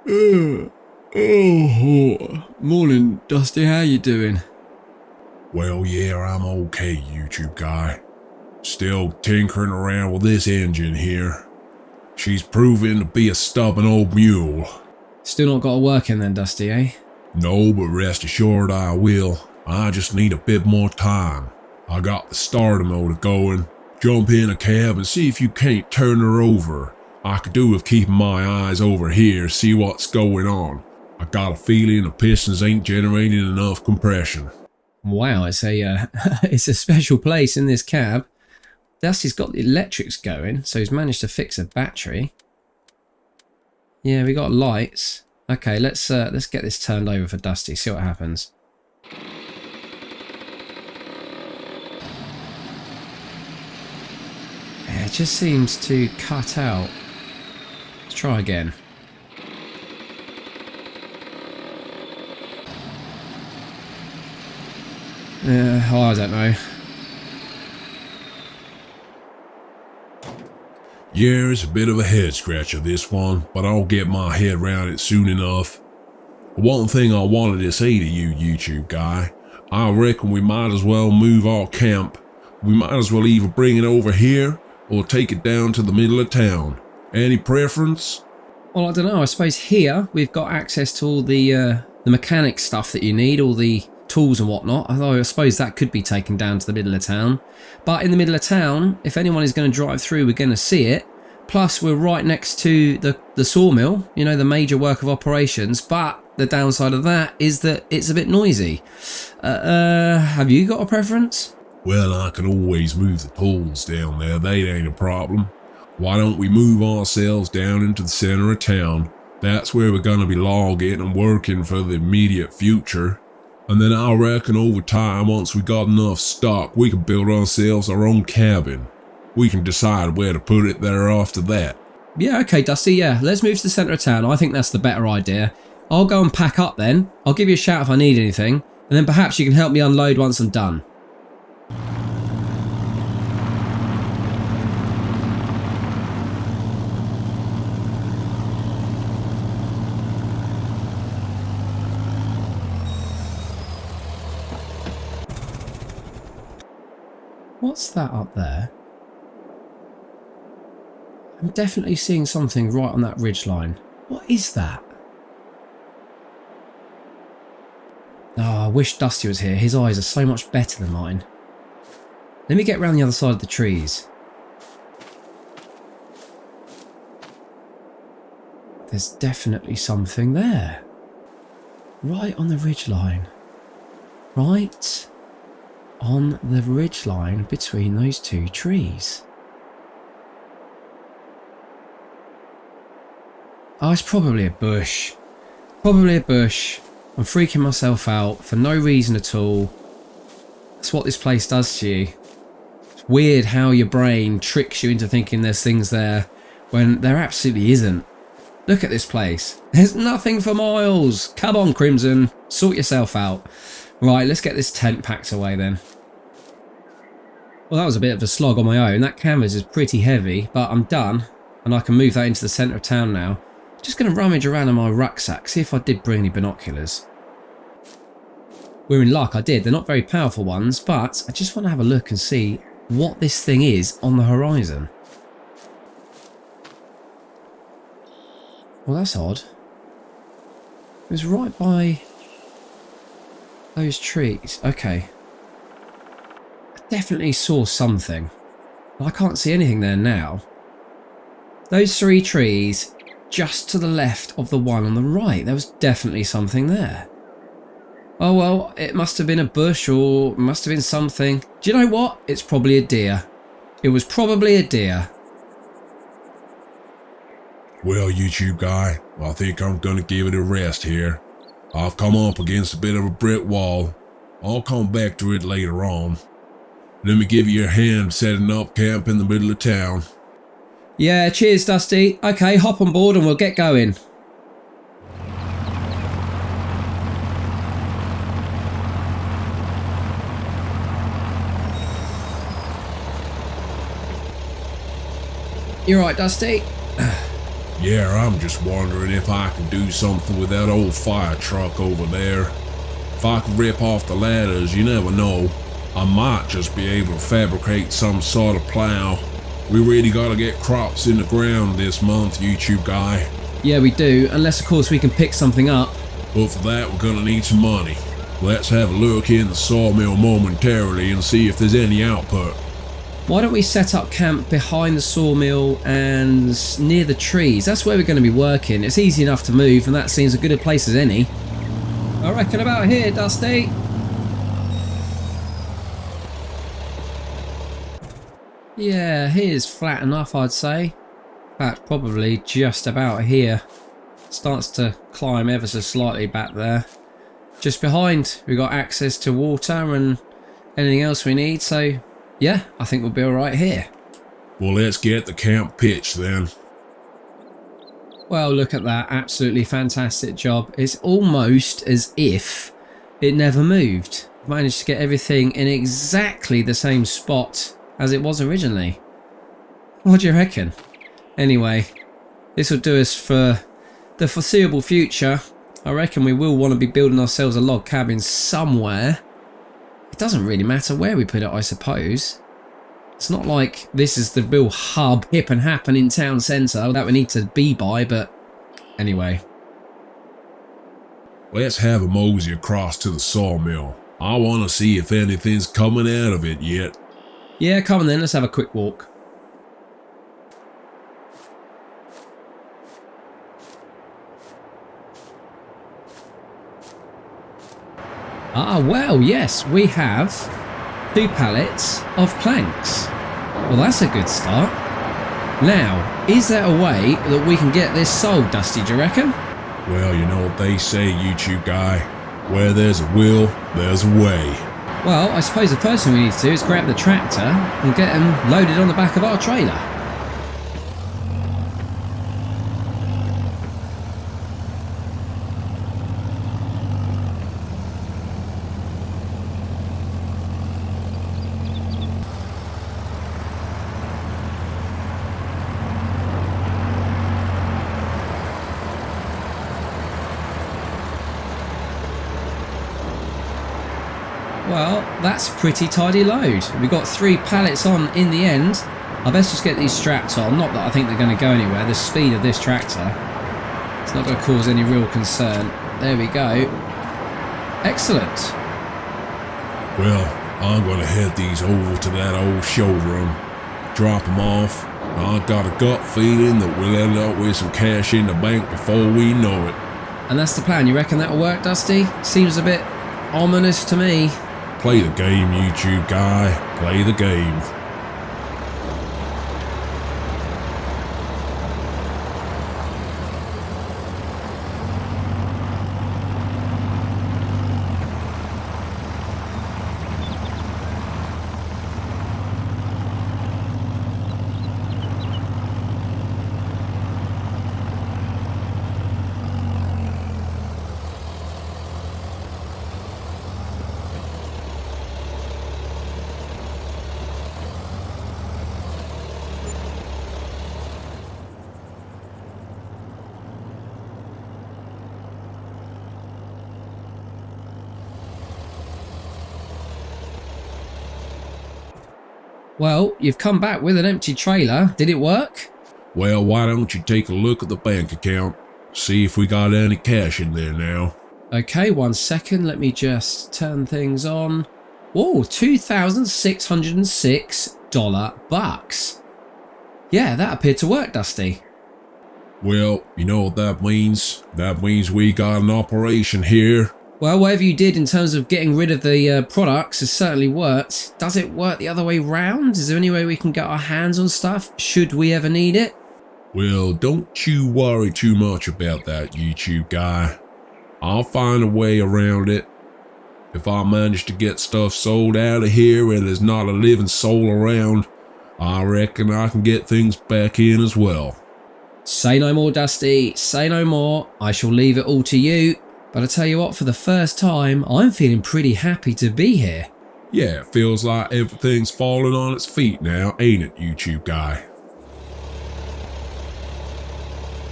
Morning, Dusty. How you doing? Well, yeah, I'm okay, YouTube guy. Still tinkering around with this engine here. She's proving to be a stubborn old mule. Still not got a working then, Dusty, eh? No, but rest assured I will. I just need a bit more time. I got the starter motor going. Jump in a cab and see if you can't turn her over. I could do with keeping my eyes over here, see what's going on. I got a feeling the pistons ain't generating enough compression. Wow, it's a it's a special place in this cab. Dusty's got the electrics going, so he's managed to fix a battery. Yeah, we got lights. Okay, let's get this turned over for Dusty. See what happens. Yeah, it just seems to cut out. Let's try again. Oh, I don't know. Yeah, it's a bit of a head scratcher this one, but I'll get my head around it soon enough. One thing I wanted to say to you, YouTube guy, I reckon we might as well move our camp. We might as well either bring it over here or take it down to the middle of town. Any preference? Well, I don't know. I suppose here we've got access to all the mechanic stuff that you need, all the tools and whatnot. Although I suppose that could be taken down to the middle of town. But in the middle of town, if anyone is going to drive through, we're going to see it. Plus, we're right next to the sawmill, you know, the major work of operations. But the downside of that is that it's a bit noisy. Have you got a preference? Well, I can always move the tools down there. That ain't a problem. Why don't we move ourselves down into the center of town? That's where we're going to be logging and working for the immediate future. And then I reckon over time, once we got enough stock, we can build ourselves our own cabin. We can decide where to put it there after that. Yeah, okay, Dusty, yeah. Let's move to the centre of town. I think that's the better idea. I'll go and pack up then. I'll give you a shout if I need anything. And then perhaps you can help me unload once I'm done. What's that up there? I'm definitely seeing something right on that ridge line. What is that? Oh, I wish Dusty was here. His eyes are so much better than mine. Let me get round the other side of the trees. There's definitely something there. Right on the ridge line. Right on the ridge line between those two trees. Oh, it's probably a bush. Probably a bush. I'm freaking myself out for no reason at all. That's what this place does to you. It's weird how your brain tricks you into thinking there's things there when there absolutely isn't. Look at this place. There's nothing for miles. Come on, Crimson. Sort yourself out. Right, let's get this tent packed away then. Well, that was a bit of a slog on my own. That canvas is pretty heavy, but I'm done. And I can move that into the centre of town now. Just going to rummage around in my rucksack, see if I did bring any binoculars. We're in luck, I did. They're not very powerful ones, but I just want to have a look and see what this thing is on the horizon. Well, that's odd. It was right by those trees. Okay. I definitely saw something. I can't see anything there now. Those three trees just to the left of the one on the right. There was definitely something there. Oh well, it must have been a bush or must have been something. Do you know what? It's probably a deer. It was probably a deer. Well, YouTube guy, I think I'm gonna give it a rest here. I've come up against a bit of a brick wall. I'll come back to it later on. Let me give you a hand setting up camp in the middle of town. Yeah, cheers, Dusty. Okay, hop on board and we'll get going. You're right, Dusty. Yeah, I'm just wondering if I can do something with that old fire truck over there. If I could rip off the ladders, you never know. I might just be able to fabricate some sort of plow. We really gotta get crops in the ground this month, YouTube guy. Yeah, we do, unless of course we can pick something up. But for that, we're gonna need some money. Let's have a look in the sawmill momentarily and see if there's any output. Why don't we set up camp behind the sawmill and near the trees? That's where we're going to be working. It's easy enough to move, and that seems as good a place as any. I reckon about here, Dusty. Yeah, here's flat enough, I'd say. In fact, probably just about here. Starts to climb ever so slightly back there. Just behind, we've got access to water and anything else we need, so yeah, I think we'll be alright here. Well, let's get the camp pitched then. Well, look at that. Absolutely fantastic job. It's almost as if it never moved. Managed to get everything in exactly the same spot as it was originally. What do you reckon? Anyway, this will do us for the foreseeable future. I reckon we will want to be building ourselves a log cabin somewhere. It doesn't really matter where we put it, I suppose. It's not like this is the real hub, hip and happen in town centre that we need to be by, but anyway. Let's have a mosey across to the sawmill. I want to see if anything's coming out of it yet. Yeah, come on then, let's have a quick walk. Ah, well, yes, we have 2 pallets of planks. Well, that's a good start. Now, is there a way that we can get this sold, Dusty, do you reckon? Well, you know what they say, YouTube guy. Where there's a will, there's a way. Well, I suppose the first thing we need to do is grab the tractor and get them loaded on the back of our trailer. Well, that's a pretty tidy load. We got 3 pallets on in the end. I best just get these strapped on. Not that I think they're going to go anywhere. The speed of this tractor, it's not going to cause any real concern. There we go. Excellent. Well, I'm going to head these over to that old showroom, drop them off. I've got a gut feeling that we'll end up with some cash in the bank before we know it. And that's the plan. You reckon that'll work, Dusty? Seems a bit ominous to me. Play the game, YouTube guy. Play the game. Well, you've come back with an empty trailer. Did it work? Well, why don't you take a look at the bank account? See if we got any cash in there now. Okay, 1 second. Let me just turn things on. Whoa, $2,606 bucks. Yeah, that appeared to work, Dusty. Well, you know what that means? That means we got an operation here. Well, whatever you did in terms of getting rid of the products has certainly worked. Does it work the other way round? Is there any way we can get our hands on stuff should we ever need it? Well, don't you worry too much about that, YouTube guy. I'll find a way around it. If I manage to get stuff sold out of here and there's not a living soul around, I reckon I can get things back in as well. Say no more, Dusty. Say no more. I shall leave it all to you. But I tell you what, for the first time, I'm feeling pretty happy to be here. Yeah, it feels like everything's falling on its feet now, ain't it, YouTube guy?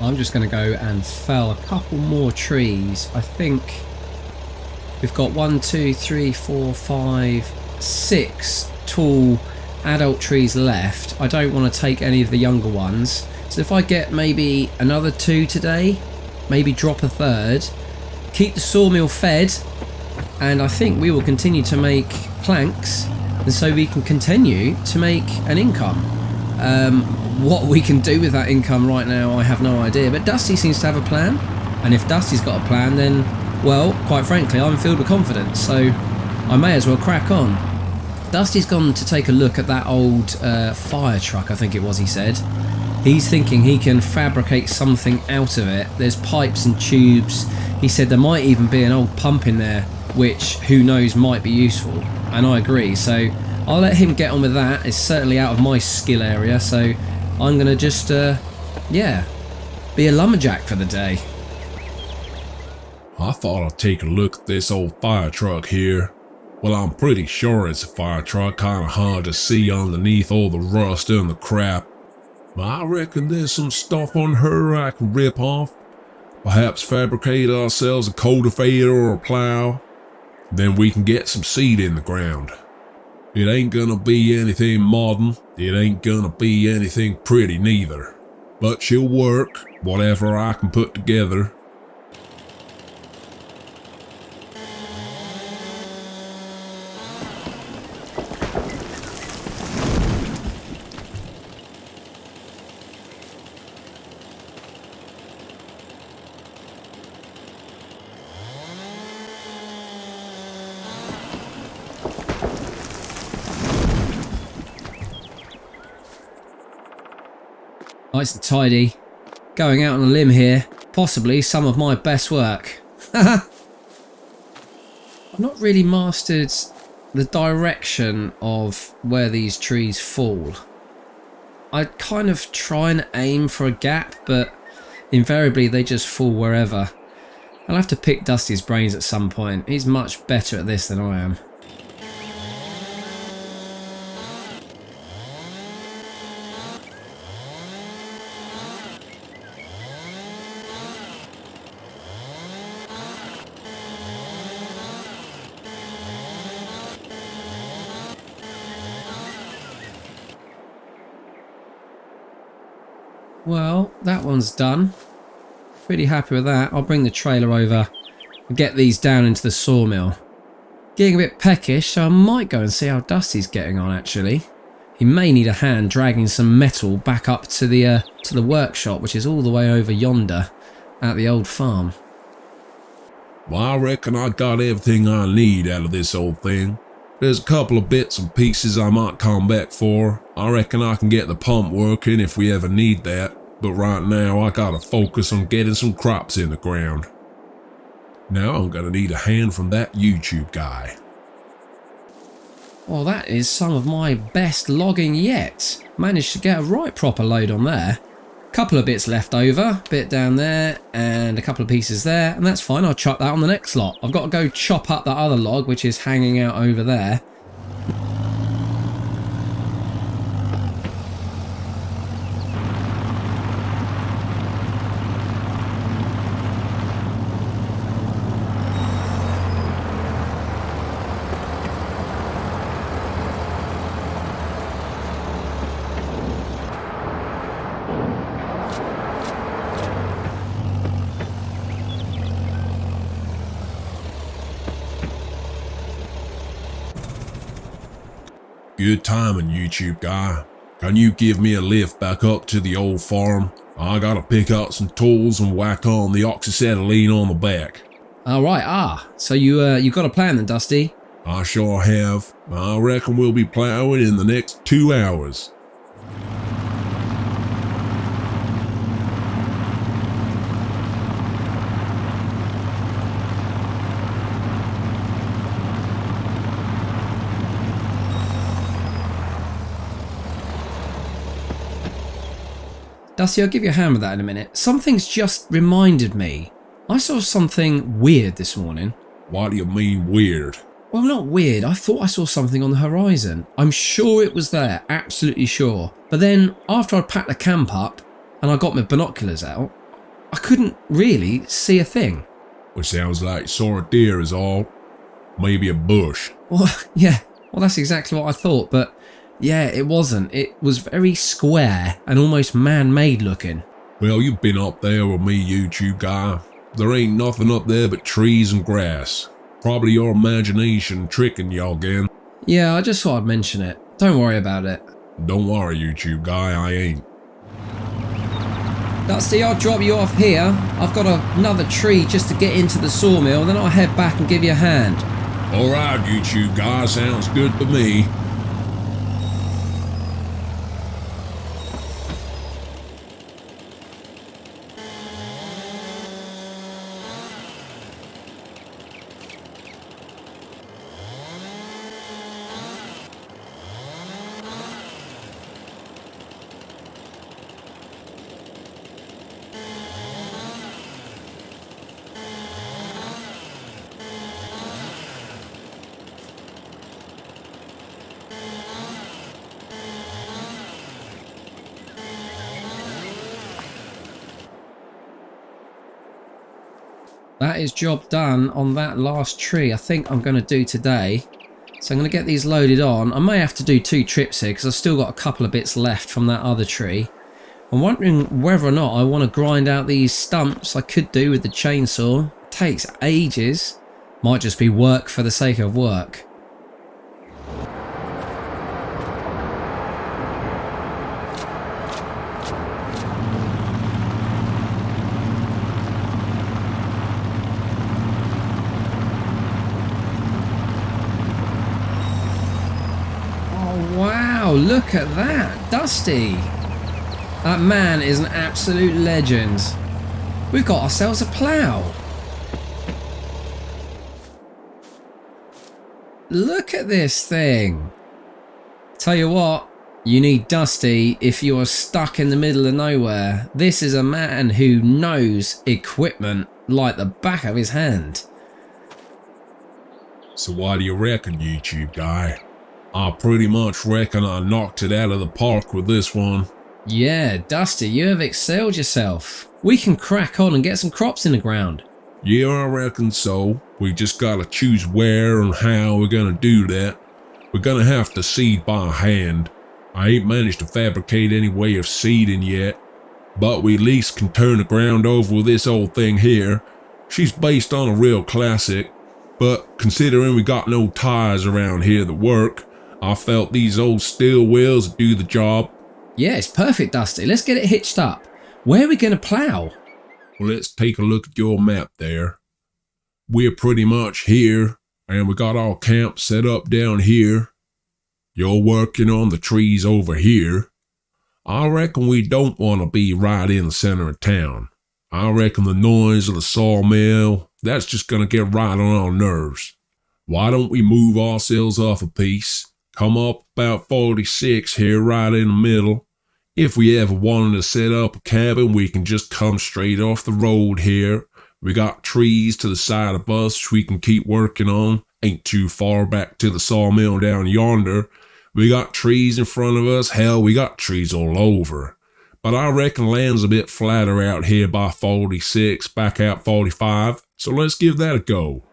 I'm just going to go and fell a couple more trees. I think we've got 1, 2, 3, 4, 5, 6 tall adult trees left. I don't want to take any of the younger ones. So if I get maybe another 2 today, maybe drop a third, keep the sawmill fed, and I think we will continue to make planks, and so we can continue to make an income. What we can do with that income right now, I have no idea, but Dusty seems to have a plan, and if Dusty's got a plan, then, well, quite frankly, I'm filled with confidence, so I may as well crack on. Dusty's gone to take a look at that old fire truck, I think it was he said. He's thinking he can fabricate something out of it. There's pipes and tubes. He said there might even be an old pump in there, which, who knows, might be useful, and I agree, so I'll let him get on with that. It's certainly out of my skill area, so I'm going to just, yeah, be a lumberjack for the day. I thought I'd take a look at this old fire truck here. Well, I'm pretty sure it's a fire truck, kinda hard to see underneath all the rust and the crap. I reckon there's some stuff on her I can rip off. Perhaps fabricate ourselves a cultivator or a plow. Then we can get some seed in the ground. It ain't gonna be anything modern, it ain't gonna be anything pretty neither. But she'll work, whatever I can put together. Nice and tidy. Going out on a limb here. Possibly some of my best work. I've not really mastered the direction of where these trees fall. I kind of try and aim for a gap, but invariably they just fall wherever. I'll have to pick Dusty's brains at some point. He's much better at this than I am. Well, that one's done. Pretty happy with that. I'll bring the trailer over and get these down into the sawmill. Getting a bit peckish, so I might go and see how Dusty's getting on actually. He may need a hand dragging some metal back up to the workshop, which is all the way over yonder at the old farm. Well, I reckon I got everything I need out of this old thing. There's a couple of bits and pieces I might come back for. I reckon I can get the pump working if we ever need that, but right now I gotta focus on getting some crops in the ground. Now I'm gonna need a hand from that YouTube guy. Well, that is some of my best logging yet. Managed to get a right proper load on there. Couple of bits left over, bit down there and a couple of pieces there, and that's fine. I'll chop that on the next lot. I've got to go chop up that other log which is hanging out over there. Good timing, YouTube guy. Can you give me a lift back up to the old farm? I gotta pick up some tools and whack on the oxyacetylene on the back. Alright, so you got a plan then, Dusty? I sure have. I reckon we'll be plowing in the next 2 hours. Dusty, I'll give you a hand with that in a minute. Something's just reminded me. I saw something weird this morning. What do you mean weird? Well, not weird. I thought I saw something on the horizon. I'm sure it was there, absolutely sure. But then, after I'd packed the camp up and I got my binoculars out, I couldn't really see a thing. Which sounds like saw a deer is all. Maybe a bush. Well, yeah, well that's exactly what I thought, but yeah, it wasn't. It was very square and almost man-made looking. Well, you've been up there with me, YouTube guy. There ain't nothing up there but trees and grass. Probably your imagination tricking you again. Yeah, I just thought I'd mention it. Don't worry about it. Don't worry, YouTube guy, I ain't. Dusty, I'll drop you off here. I've got another tree just to get into the sawmill, then I'll head back and give you a hand. Alright, YouTube guy, sounds good to me. That is job done on that last tree I think I'm going to do today. So I'm going to get these loaded on. I may have to do 2 trips here because I've still got a couple of bits left from that other tree. I'm wondering whether or not I want to grind out these stumps. I could do with the chainsaw. It takes ages. Might just be work for the sake of work. Wow, look at that, Dusty. That man is an absolute legend. We've got ourselves a plough. Look at this thing. Tell you what, you need Dusty if you are stuck in the middle of nowhere. This is a man who knows equipment like the back of his hand. So what do you reckon, YouTube guy? I pretty much reckon I knocked it out of the park with this one. Yeah, Dusty, you have excelled yourself. We can crack on and get some crops in the ground. Yeah, I reckon so. We just gotta choose where and how we're gonna do that. We're gonna have to seed by hand. I ain't managed to fabricate any way of seeding yet, but we at least can turn the ground over with this old thing here. She's based on a real classic, but considering we got no tires around here that work, I felt these old steel wheels would do the job. Yeah, it's perfect, Dusty. Let's get it hitched up. Where are we going to plough? Well, let's take a look at your map there. We're pretty much here, and we got our camp set up down here. You're working on the trees over here. I reckon we don't want to be right in the center of town. I reckon the noise of the sawmill, that's just going to get right on our nerves. Why don't we move ourselves off a piece? Come up about 46 here right in the middle. If we ever wanted to set up a cabin, we can just come straight off the road here. We got trees to the side of us which we can keep working on. Ain't too far back to the sawmill down yonder. We got trees in front of us. Hell, we got trees all over. But I reckon land's a bit flatter out here by 46, back out 45. So let's give that a go.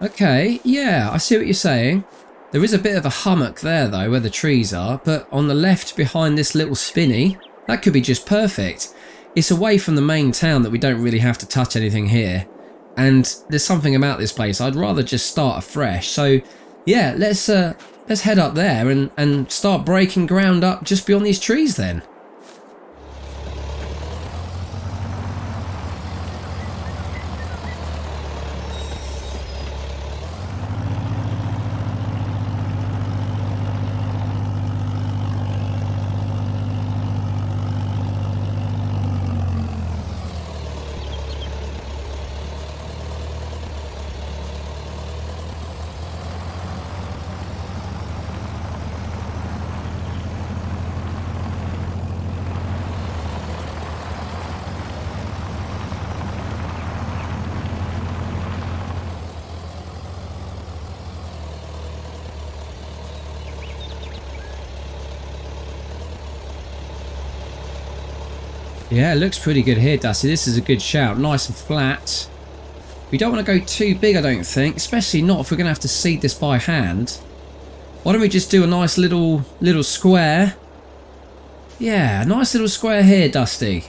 Okay, yeah, I see what you're saying. There is a bit of a hummock there though where the trees are, but on the left behind this little spinney, that could be just perfect. It's away from the main town that we don't really have to touch anything here. And there's something about this place, I'd rather just start afresh. So yeah, let's head up there and start breaking ground up just beyond these trees then. Yeah, it looks pretty good here, Dusty. This is a good shout. Nice and flat. We don't want to go too big, I don't think. Especially not if we're going to have to seed this by hand. Why don't we just do a nice little square? Yeah, a nice little square here, Dusty.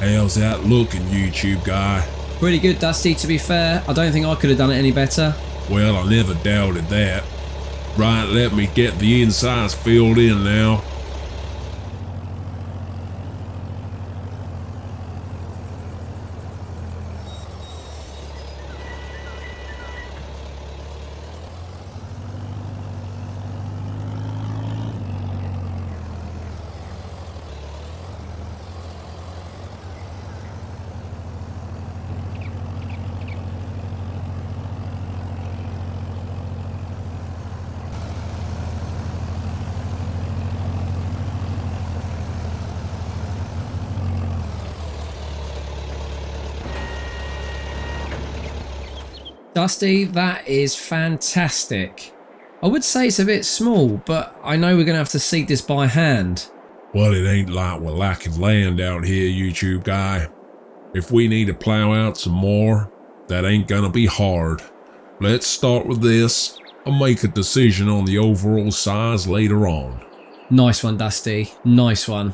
How's that looking, YouTube guy? Pretty good, Dusty, to be fair. I don't think I could have done it any better. Well, I never doubted that. Right, let me get the insides filled in now. Dusty, that is fantastic. I would say it's a bit small, but I know we're going to have to seed this by hand. Well, it ain't like we're lacking land out here, YouTube guy. If we need to plow out some more, that ain't gonna be hard. Let's start with this and make a decision on the overall size later on. Nice one, Dusty. Nice one.